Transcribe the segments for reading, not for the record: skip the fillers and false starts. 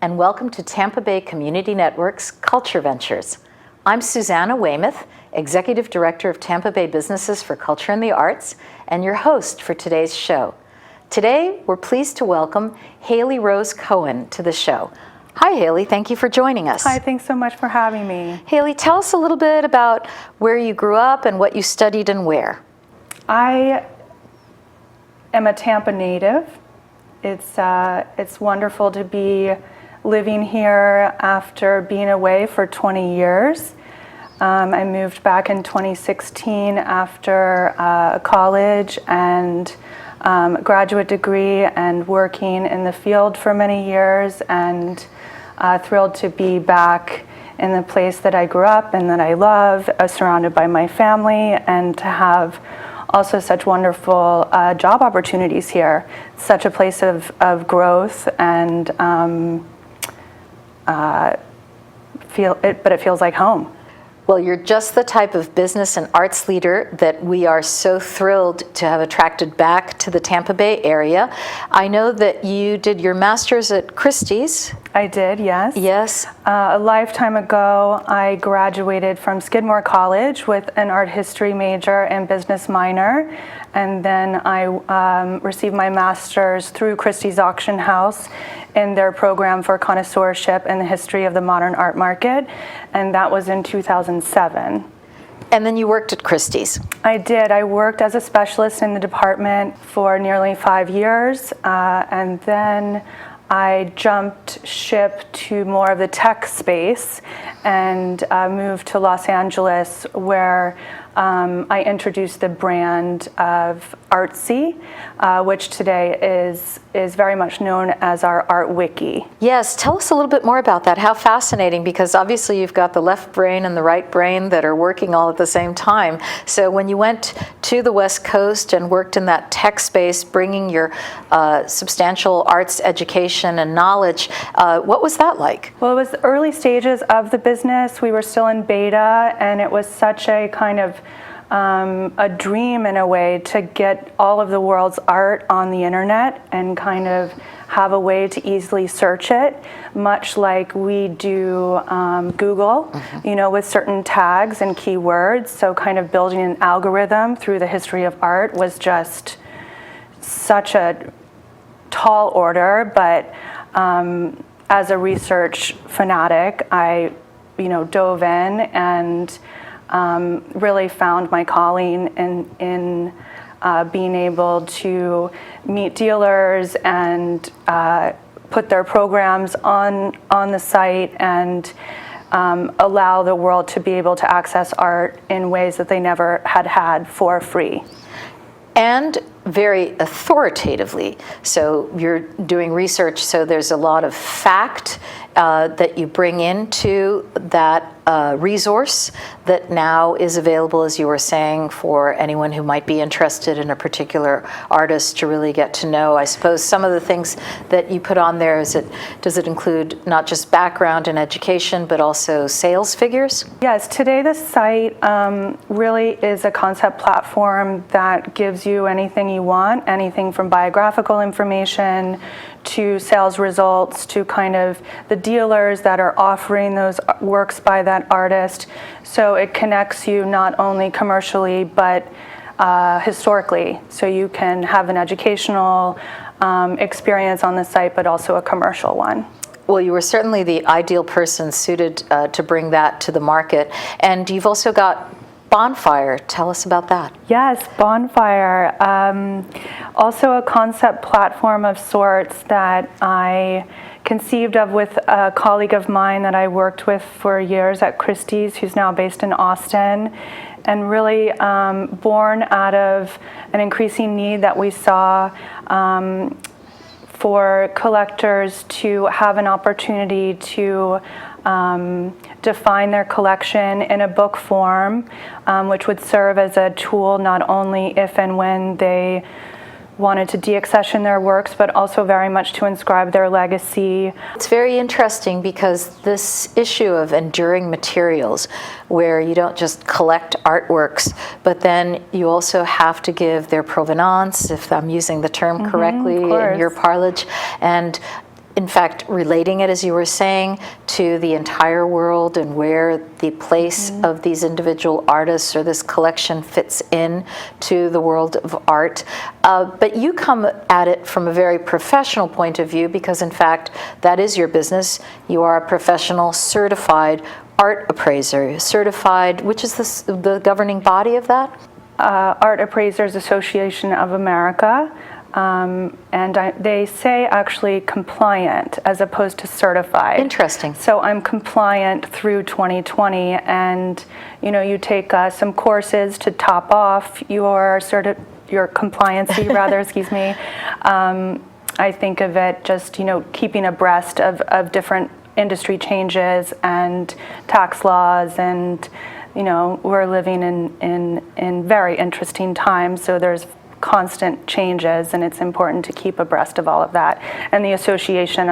and welcome to Tampa Bay Community Network's Culture Ventures. I'm Susana Weymouth, Executive Director of Tampa Bay Businesses for Culture and the Arts, and your host for today's show. Today, we're pleased to welcome Haley Rose Cohen to the show. Hi, Haley. Thank you for joining us. Hi, thanks so much for having me. Haley, tell us a little bit about where you grew up and what you studied and where. I am a Tampa native. It's wonderful to be living here after being away for 20 years. I moved back in 2016 after college and graduate degree and working in the field for many years, and thrilled to be back in the place that I grew up and that I love, surrounded by my family, and to have also such wonderful job opportunities here. Such a place of growth and but it feels like home. Well, you're just the type of business and arts leader that we are so thrilled to have attracted back to the Tampa Bay area. I know that you did your master's at Christie's. I did, yes. Yes. A lifetime ago, I graduated from Skidmore College with an art history major and business minor. And then I received my master's through Christie's Auction House in their program for connoisseurship and the history of the modern art market. And that was in 2007. And then you worked at Christie's. I did. I worked as a specialist in the department for nearly 5 years. And then I jumped ship to more of the tech space and moved to Los Angeles, where I introduced the brand of ArtWiki, which today is very much known as our ArtWiki. Yes, tell us a little bit more about that. How fascinating, because obviously you've got the left brain and the right brain that are working all at the same time. So when you went to the West Coast and worked in that tech space, bringing your substantial arts education and knowledge, what was that like? Well, it was the early stages of the business. We were still in beta, and it was such a kind of a dream in a way to get all of the world's art on the internet and kind of have a way to easily search it, much like we do Google, with certain tags and keywords. So kind of building an algorithm through the history of art was just such a tall order, but as a research fanatic, I dove in and really found my calling in being able to meet dealers and put their programs on the site and allow the world to be able to access art in ways that they never had for free. And very authoritatively. So you're doing research, so there's a lot of fact that you bring into that resource that now is available, as you were saying, for anyone who might be interested in a particular artist to really get to know. I suppose some of the things that you put on there, does it include not just background and education, but also sales figures? Yes, today the site really is a concept platform that gives you anything you want, anything from biographical information to sales results to kind of the dealers that are offering those works by that artist. So it connects you not only commercially but historically. So you can have an educational experience on the site, but also a commercial one. Well, you were certainly the ideal person suited to bring that to the market. And you've also got Bonfire. Tell us about that. Yes, Bonfire. Also a concept platform of sorts that I conceived of with a colleague of mine that I worked with for years at Christie's, who's now based in Austin, and really born out of an increasing need that we saw for collectors to have an opportunity to define their collection in a book form, which would serve as a tool not only if and when they wanted to deaccession their works, but also very much to inscribe their legacy. It's very interesting because this issue of enduring materials, where you don't just collect artworks, but then you also have to give their provenance, if I'm using the term correctly in your parlance, and in fact, relating it, as you were saying, to the entire world and where the place of these individual artists or this collection fits in to the world of art. But you come at it from a very professional point of view because, in fact, that is your business. You are a professional, certified art appraiser. Certified, which is the governing body of that? Art Appraisers Association of America. They say actually compliant as opposed to certified. Interesting. So I'm compliant through 2020, and you take some courses to top off your compliancy, rather. Excuse me. I think of it just keeping abreast of different industry changes and tax laws, and we're living in very interesting times. So there's constant changes, and it's important to keep abreast of all of that. And the association,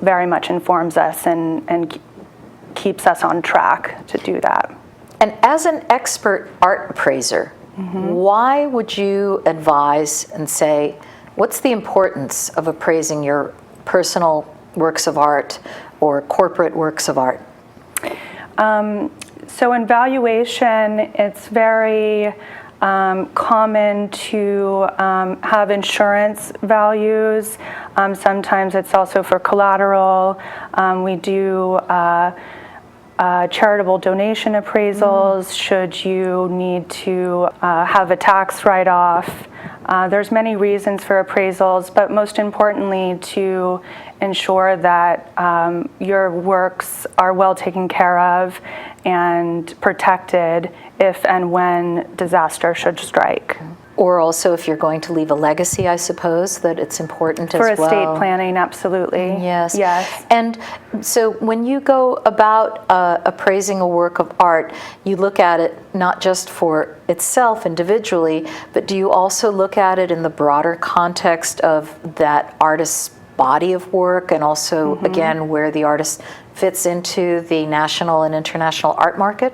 very much informs us and keeps us on track to do that. And as an expert art appraiser, why would you advise and say, what's the importance of appraising your personal works of art or corporate works of art? So in valuation, it's very common to have insurance values. Sometimes it's also for collateral. We do charitable donation appraisals should you need to have a tax write-off. There's many reasons for appraisals, but most importantly to ensure that your works are well taken care of and protected if and when disaster should strike. Or also if you're going to leave a legacy, I suppose, that it's important for as well. For estate planning, absolutely. Yes. Yes. And so when you go about appraising a work of art, you look at it not just for itself individually, but do you also look at it in the broader context of that artist's body of work, and also, again, where the artist fits into the national and international art market?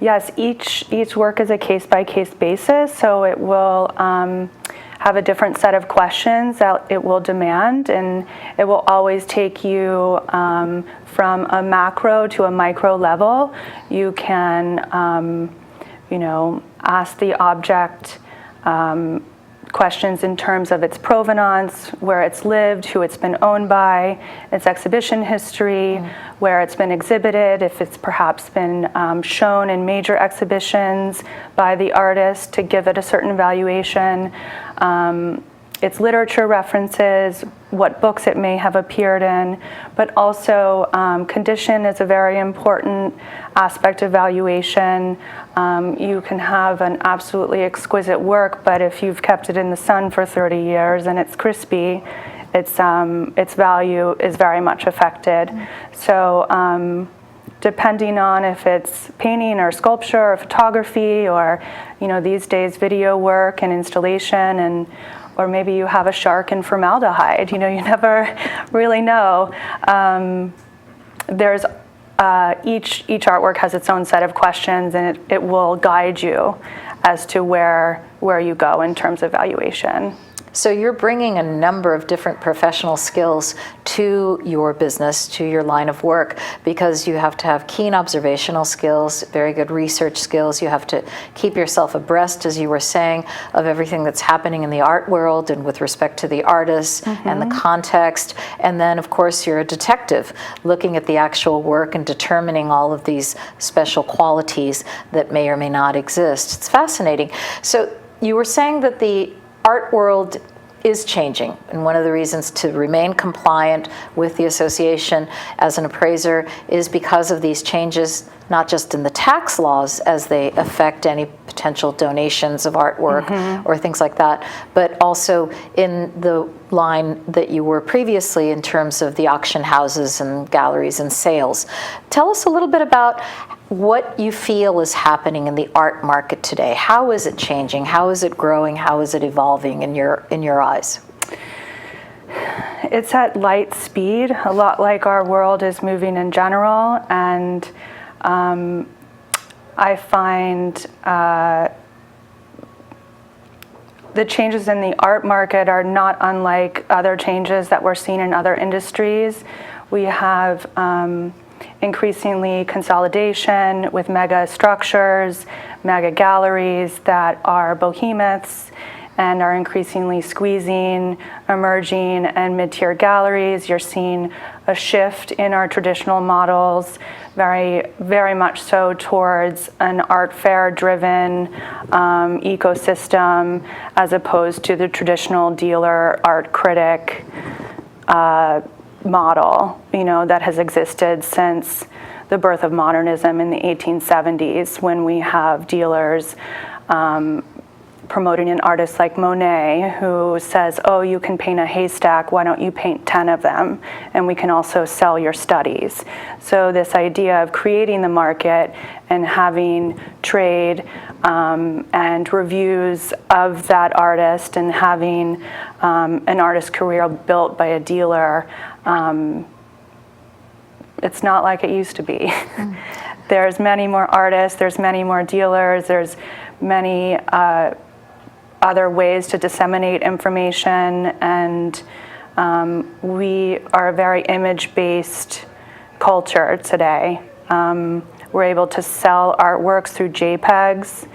Yes, each work is a case-by-case basis, so it will have a different set of questions that it will demand, and it will always take you from a macro to a micro level. You can, ask the object questions in terms of its provenance, where it's lived, who it's been owned by, its exhibition history, where it's been exhibited, if it's perhaps been shown in major exhibitions by the artist to give it a certain valuation, its literature references, what books it may have appeared in, but also condition is a very important aspect of valuation. You can have an absolutely exquisite work, but if you've kept it in the sun for 30 years and it's crispy, its value is very much affected. So depending on if it's painting or sculpture or photography or, these days video work and installation, or maybe you have a shark in formaldehyde, you never really know. There's each artwork has its own set of questions, and it will guide you as to where you go in terms of valuation. So you're bringing a number of different professional skills to your business, to your line of work, because you have to have keen observational skills, very good research skills. You have to keep yourself abreast, as you were saying, of everything that's happening in the art world and with respect to the artists and the context. And then, of course, you're a detective looking at the actual work and determining all of these special qualities that may or may not exist. It's fascinating. So you were saying that the art world is changing, and one of the reasons to remain compliant with the association as an appraiser is because of these changes, not just in the tax laws as they affect any potential donations of artwork or things like that, but also in the line that you were previously in terms of the auction houses and galleries and sales. Tell us a little bit about what you feel is happening in the art market today. How is it changing? How is it growing? How is it evolving in your eyes? It's at light speed, a lot like our world is moving in general, and I find the changes in the art market are not unlike other changes that we're seeing in other industries. We have increasingly consolidation with mega structures, mega galleries that are behemoths and are increasingly squeezing emerging and mid-tier galleries. You're seeing a shift in our traditional models, very, very much so towards an art fair-driven ecosystem, as opposed to the traditional dealer art critic model, that has existed since the birth of modernism in the 1870s, when we have dealers promoting an artist like Monet, who says, oh, you can paint a haystack, why don't you paint 10 of them? And we can also sell your studies. So this idea of creating the market and having trade and reviews of that artist and having an artist career built by a dealer, it's not like it used to be. There's many more artists, there's many more dealers, there's many other ways to disseminate information, and we are a very image-based culture today. We're able to sell artworks through JPEGs.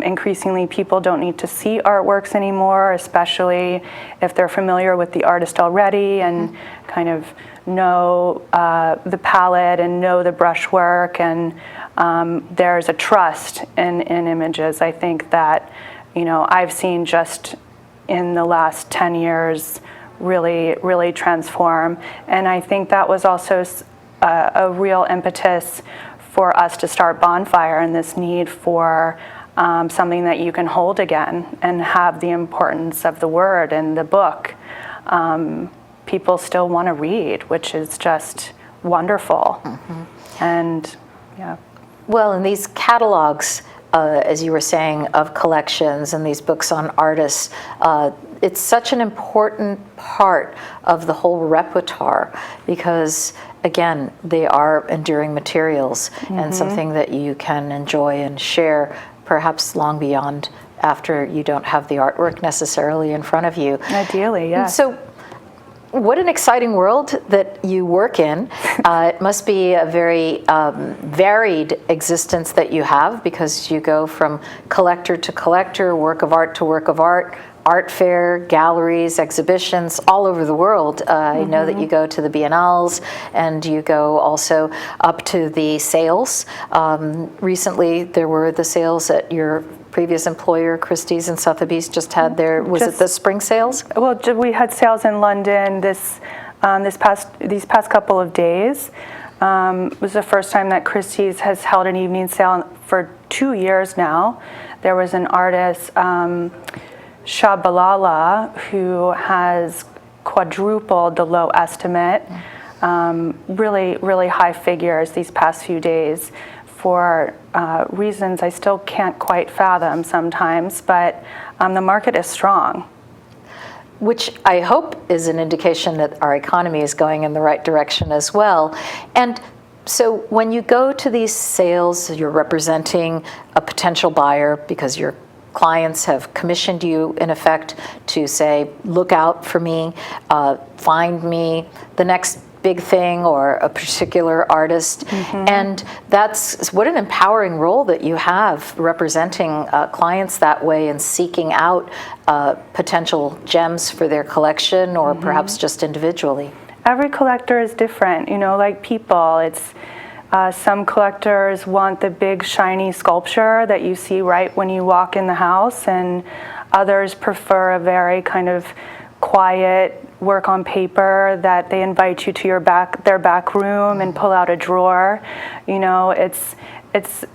Increasingly, people don't need to see artworks anymore, especially if they're familiar with the artist already and kind of know the palette and know the brushwork, and there's a trust in images. I think that I've seen just in the last 10 years really, really transform. And I think that was also a real impetus for us to start Bonfire, and this need for something that you can hold again and have the importance of the word and the book. People still want to read, which is just wonderful. And yeah. Well, in these catalogs, as you were saying, of collections and these books on artists, it's such an important part of the whole repertoire because, again, they are enduring materials and something that you can enjoy and share perhaps long beyond after you don't have the artwork necessarily in front of you. Ideally, yeah. So what an exciting world that you work in. It must be a very varied existence that you have, because you go from collector to collector, work of art to work of art, art fair, galleries, exhibitions all over the world. I know that you go to the biennales and you go also up to the sales. Recently there were the sales at your previous employer, Christie's and Sotheby's, just had their, was it the spring sales? Well, we had sales in London these past couple of days. It was the first time that Christie's has held an evening sale for 2 years now. There was an artist, Shabalala, who has quadrupled the low estimate, really, really high figures these past few days for reasons I still can't quite fathom sometimes, but the market is strong. Which I hope is an indication that our economy is going in the right direction as well. And so when you go to these sales, you're representing a potential buyer because your clients have commissioned you, in effect, to say, look out for me, find me the next big thing or a particular artist. And that's what an empowering role that you have, representing clients that way and seeking out potential gems for their collection or perhaps just individually. Every collector is different, like people. It's some collectors want the big shiny sculpture that you see right when you walk in the house, and others prefer a very kind of quiet work on paper that they invite you to their back room and pull out a drawer. It's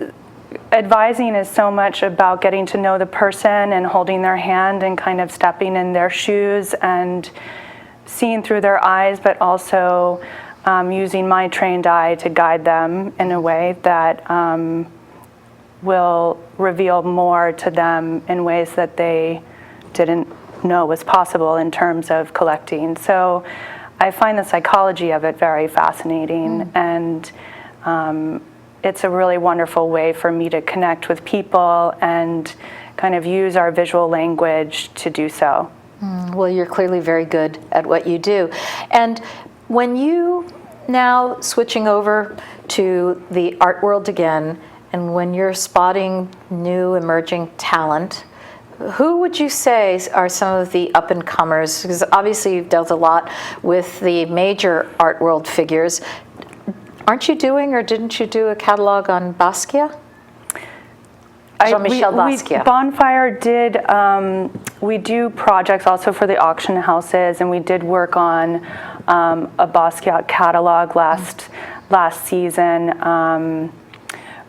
advising is so much about getting to know the person and holding their hand and kind of stepping in their shoes and seeing through their eyes, but also using my trained eye to guide them in a way that will reveal more to them in ways that they didn't know was possible in terms of collecting. So I find the psychology of it very fascinating, and it's a really wonderful way for me to connect with people and kind of use our visual language to do so. Well, you're clearly very good at what you do. And when you now switching over to the art world again, and when you're spotting new emerging talent, who would you say are some of the up-and-comers? Because obviously you've dealt a lot with the major art world figures. Aren't you doing, or didn't you do a catalog on Basquiat? Jean-Michel Basquiat. Bonfire did, we do projects also for the auction houses, and we did work on a Basquiat catalog last season,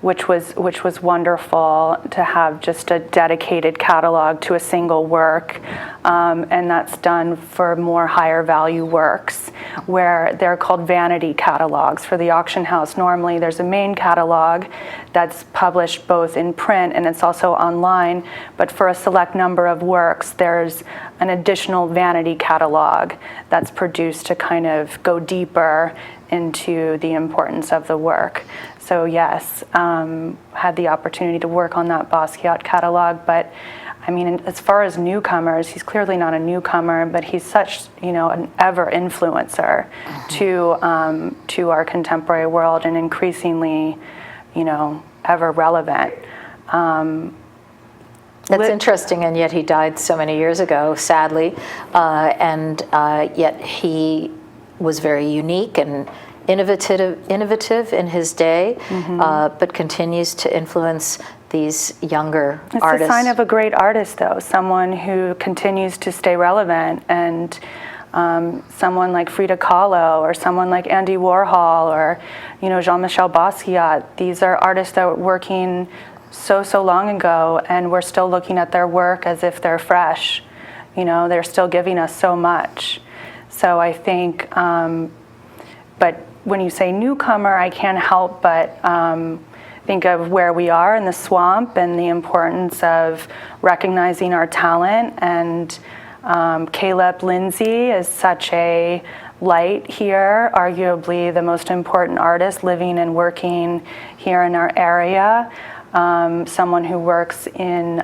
which was wonderful to have just a dedicated catalog to a single work, and that's done for more higher value works, where they're called vanity catalogs for the auction house. Normally there's a main catalog that's published both in print and it's also online, but for a select number of works there's an additional vanity catalog that's produced to kind of go deeper into the importance of the work. So yes, had the opportunity to work on that Basquiat catalog, but I mean, as far as newcomers, he's clearly not a newcomer, but he's such, an ever influencer to our contemporary world, and increasingly, ever relevant. That's interesting, and yet he died so many years ago, sadly, and yet he was very unique and innovative in his day, but continues to influence these younger artists. It's a sign of a great artist, though, someone who continues to stay relevant, and someone like Frida Kahlo or someone like Andy Warhol or Jean-Michel Basquiat. These are artists that were working so long ago, and we're still looking at their work as if they're fresh. They're still giving us so much. So I think, but when you say newcomer, I can't help but think of where we are in the swamp and the importance of recognizing our talent. And Caleb Lindsay is such a light here, arguably the most important artist living and working here in our area. Someone who works in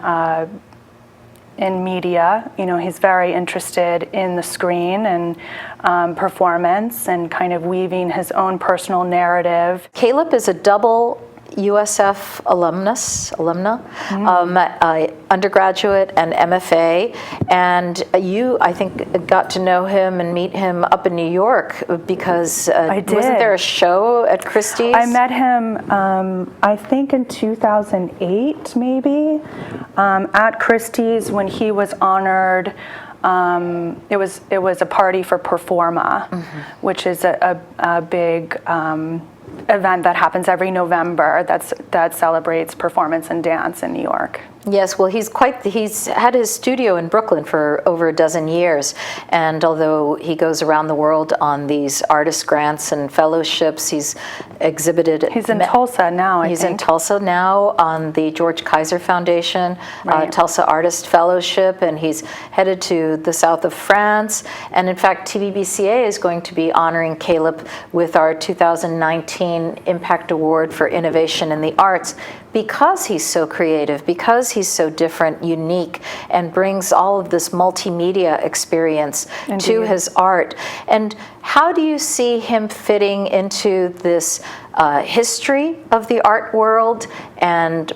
media. He's very interested in the screen and performance and kind of weaving his own personal narrative. Caleb is a double USF alumna, undergraduate and MFA, and you, I think, got to know him and meet him up in New York because wasn't there a show at Christie's? I met him, I think in 2008, maybe, at Christie's when he was honored. It was a party for Performa, which is a big event that happens every November that celebrates performance and dance in New York. Yes, well, he's had his studio in Brooklyn for over a dozen years, and although he goes around the world on these artist grants and fellowships, he's exhibited. He's in Tulsa now, I think. He's in Tulsa now on the George Kaiser Foundation, Tulsa Artist Fellowship, and he's headed to the south of France. And in fact, TBCN is going to be honoring Caleb with our 2019 Impact Award for Innovation in the Arts, because he's so creative, because he's so different, unique, and brings all of this multimedia experience to his art. And how do you see him fitting into this history of the art world and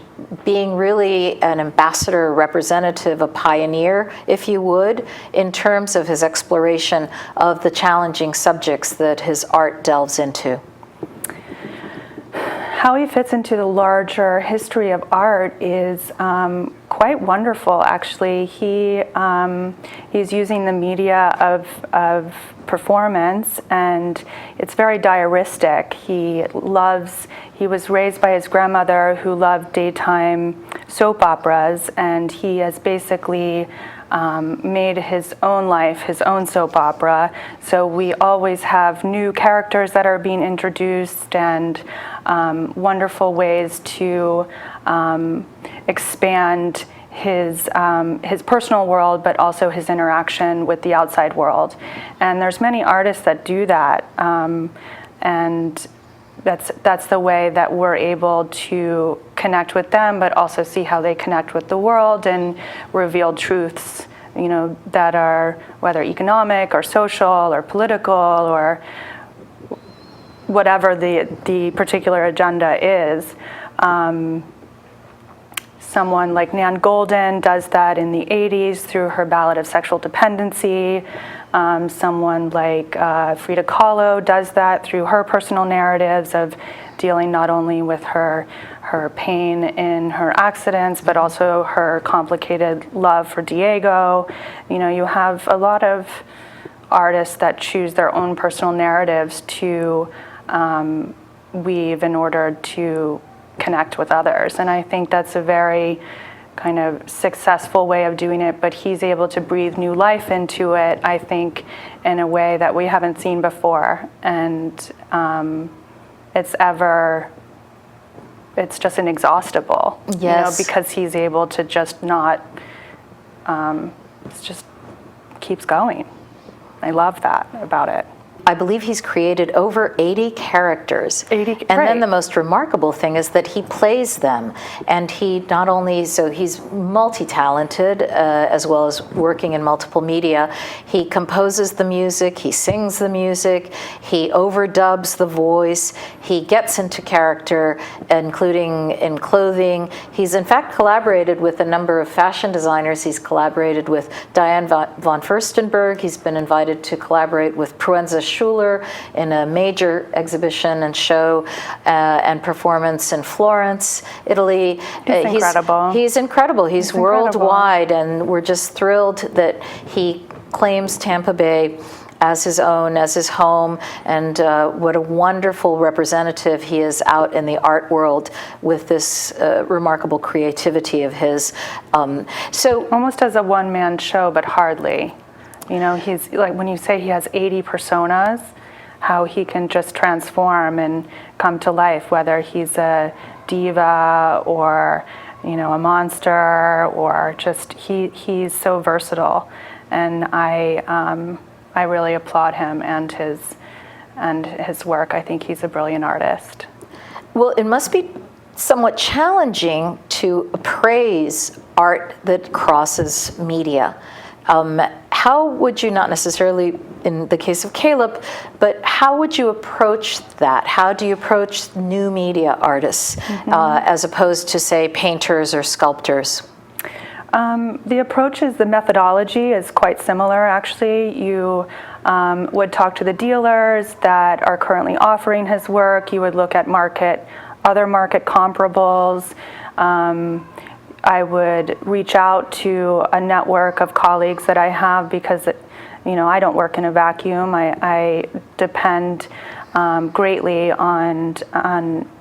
being really an ambassador, representative, a pioneer, if you would, in terms of his exploration of the challenging subjects that his art delves into? How he fits into the larger history of art is quite wonderful, actually. He's using the media of performance, and it's very diaristic. He was raised by his grandmother who loved daytime soap operas, and he has basically made his own life, his own soap opera. So we always have new characters that are being introduced, and wonderful ways to expand his personal world, but also his interaction with the outside world. And there's many artists that do that, and that's the way that we're able to connect with them, but also see how they connect with the world and reveal truths, that are whether economic or social or political or whatever the particular agenda is. Someone like Nan Goldin does that in the 80s through her Ballad of Sexual Dependency. Someone like Frida Kahlo does that through her personal narratives of dealing not only with her pain in her accidents, but also her complicated love for Diego. You have a lot of artists that choose their own personal narratives to weave in order to connect with others. And I think that's a very kind of successful way of doing it, but he's able to breathe new life into it, I think, in a way that we haven't seen before. And it's just inexhaustible, yes. Because he's able to just not, it just keeps going. I love that about it. I believe he's created over 80 characters. 80, and right. then the most remarkable thing is that he plays them. And he not only, so he's multi-talented, as well as working in multiple media. He composes the music, he sings the music, he overdubs the voice, he gets into character, including in clothing. He's in fact collaborated with a number of fashion designers. He's collaborated with Diane von Furstenberg. He's been invited to collaborate with Proenza Schuler in a major exhibition and show and performance in Florence, Italy. He's incredible. He's incredible. He's worldwide, and we're just thrilled that he claims Tampa Bay as his own, as his home, and what a wonderful representative he is out in the art world with this remarkable creativity of his. So almost as a one-man show, but hardly. He's like, when you say he has 80 personas, how he can just transform and come to life, whether he's a diva or, a monster, or just he's so versatile. And I really applaud him and his work. I think he's a brilliant artist. Well, it must be somewhat challenging to appraise art that crosses media. How would you, not necessarily in the case of Caleb, but how would you approach that? How do you approach new media artists as opposed to, say, painters or sculptors? The methodology is quite similar, actually. You would talk to the dealers that are currently offering his work. You would look at other market comparables. I would reach out to a network of colleagues that I have because, I don't work in a vacuum. I depend greatly on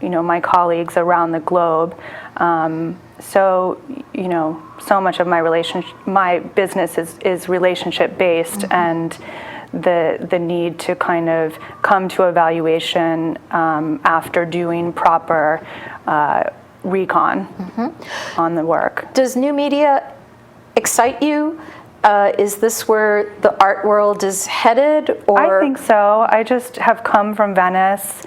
my colleagues around the globe. So much of my business is relationship based, and the need to kind of come to a valuation after doing proper recon on the work. Does new media excite you? Is this where the art world is headed? Or? I think so. I just have come from Venice.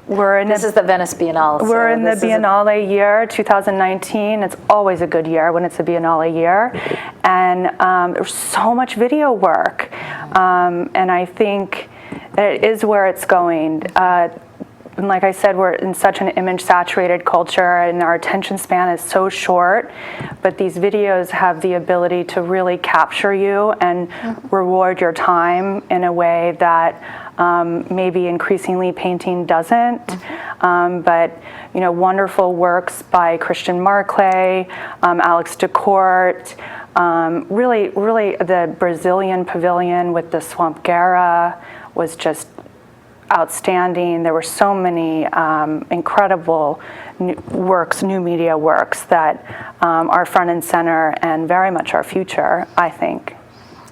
This is the Venice Biennale. We're in the Biennale year, 2019. It's always a good year when it's a Biennale year. And there's so much video work. And I think it is where it's going. And like I said, we're in such an image-saturated culture, and our attention span is so short. But these videos have the ability to really capture you and reward your time in a way that maybe increasingly painting doesn't. But wonderful works by Christian Marclay, Alex DeCourt, really the Brazilian pavilion with the Swamp Guerra was just outstanding. There were so many incredible new media works that are front and center and very much our future, I think.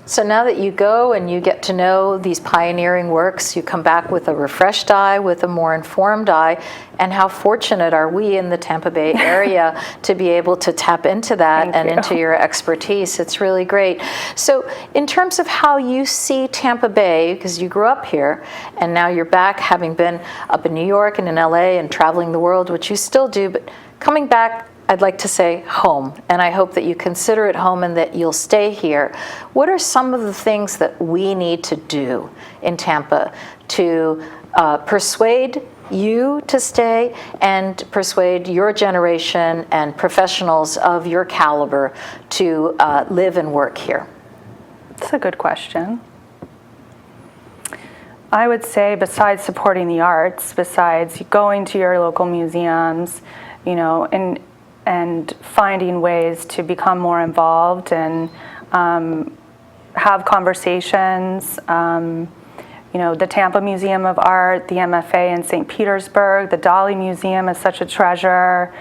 So now that you go and you get to know these pioneering works, you come back with a refreshed eye, with a more informed eye, and how fortunate are we in the Tampa Bay area to be able to tap into that and into your expertise. It's really great. So in terms of how you see Tampa Bay, because you grew up here, and now you're back having been up in New York and in LA and traveling the world, which you still do, but coming back, I'd like to say home, and I hope that you consider it home and that you'll stay here. What are some of the things that we need to do in Tampa to persuade you to stay and persuade your generation and professionals of your caliber to live and work here? That's a good question. I would say, besides supporting the arts, besides going to your local museums, you know, and finding ways to become more involved and have conversations. You know, the Tampa Museum of Art, the MFA in St. Petersburg, the Dali Museum is such a treasure.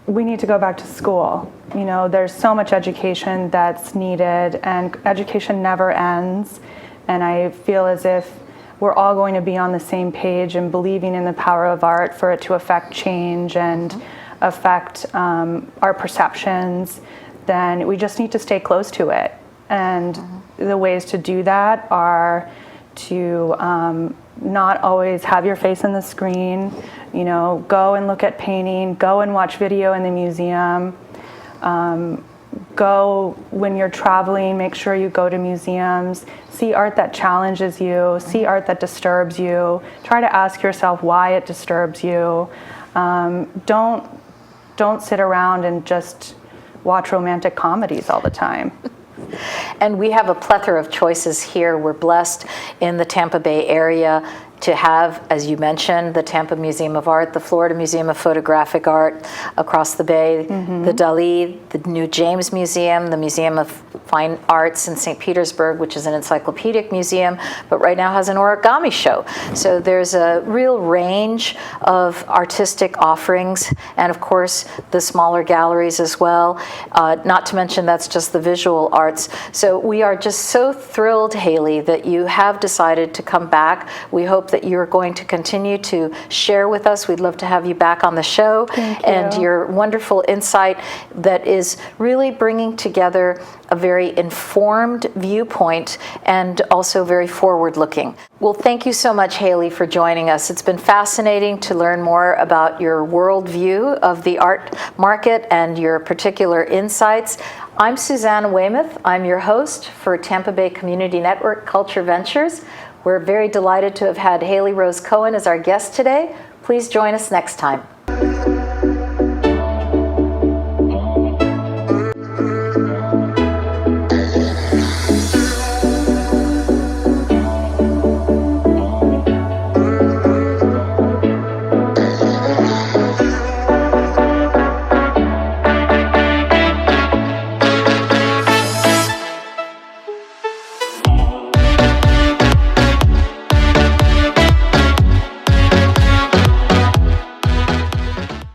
We need to go back to school. You know, there's so much education that's needed, and education never ends. And I feel as if we're all going to be on the same page and believing in the power of art for it to affect change and affect our perceptions, then we just need to stay close to it. And the ways to do that are to not always have your face in the screen, you know, go and look at painting, go and watch video in the museum, go when you're traveling, make sure you go to museums, see art that challenges you, see art that disturbs you, try to ask yourself why it disturbs you. Don't sit around and just watch romantic comedies all the time. And we have a plethora of choices here. We're blessed in the Tampa Bay area to have, as you mentioned, the Tampa Museum of Art, the Florida Museum of Photographic Art across the bay, the Dali, the New James Museum, the Museum of Fine Arts in St. Petersburg, which is an encyclopedic museum, but right now has an origami show. So there's a real range of artistic offerings, and of course, the smaller galleries as well. Not to mention that's just the visual arts. So we are just so thrilled, Haley, that you have decided to come back. We hope that you're going to continue to share with us. We'd love to have you back on the show. Thank you. And your wonderful insight that is really bringing together a very informed viewpoint and also very forward-looking. Well, thank you so much, Haley, for joining us. It's been fascinating to learn more about your worldview of the art market and your particular insights. I'm Susana Weymouth. I'm your host for Tampa Bay Community Network Culture Ventures. We're very delighted to have had Haley Rose Cohen as our guest today. Please join us next time.